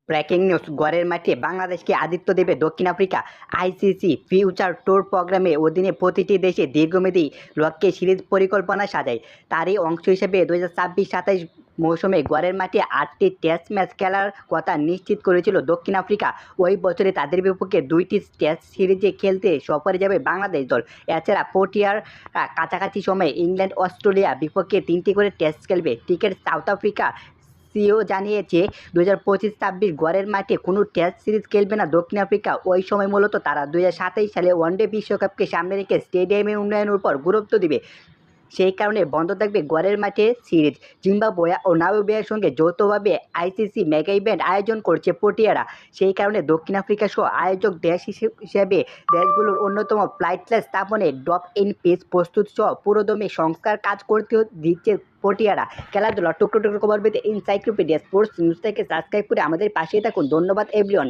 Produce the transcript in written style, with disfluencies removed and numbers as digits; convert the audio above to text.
Breaking news, ঘরের মাঠে বাংলাদেশকে আতিথ্য দেবে দক্ষিণ আফ্রিকা। আইসিসি ফিউচার ট্যুর প্রোগ্রামের অধীনে প্রতিটি দেশে দীর্ঘমেয়াদী লক্ষ্যে সিরিজ পরিকল্পনা সাজায়। তারই অংশ হিসেবে 2026-27 মৌসুমে ঘরের মাঠে 8টি টেস্ট ম্যাচ খেলার কথা নিশ্চিত করেছিল দক্ষিণ আফ্রিকা। ওই বছরে তাদের বিপক্ষে 2টি টেস্ট সিরিজে খেলতে সফরে যাবে বাংলাদেশ দল। এছাড়া প্রোটিয়ার কাছাকাছি সময়ে ইংল্যান্ড, অস্ট্রেলিয়া বিপক্ষে 3টি করে টেস্ট খেলবে। ক্রিকেট সাউথ আফ্রিকা সিও জানিয়েছে 2025-26 ঘরের মাঠে কোনো টেস্ট সিরিজ খেলবে না দক্ষিণ আফ্রিকা। ওই সময় মূলত তারা 2027 সালে ওয়ানডে বিশ্বকাপকে সামনে রেখে স্টেডিয়ামের উন্নয়নের উপর গুরুত্ব দিবে। সেই কারণে বন্ধ থাকবে ঘরের মাঠে সিরিজ। জিম্বাবুয়ে ও নামিবিয়ার সঙ্গে যৌথভাবে আইসিসি মেগা ইভেন্ট আয়োজন করছে প্রোটিয়ারা। সেই কারণে দক্ষিণ আফ্রিকা সহ আয়োজক দেশ হিসেবে দেশগুলোর অন্যতম ফ্লাইটলেস স্থাপনে ড্রপ ইন পিচ প্রস্তুত সহ পুরোদমে সংস্কার কাজ করতে দিচ্ছে প্রোটিয়ারা। খেলাধুলা টুকরো টুকরো খবর পেতে এনসাইক্লোপিডিয়া স্পোর্টস নিউজ থেকে সাবস্ক্রাইব করে আমাদের পাশেই থাকুন। ধন্যবাদ এভরিওয়ান।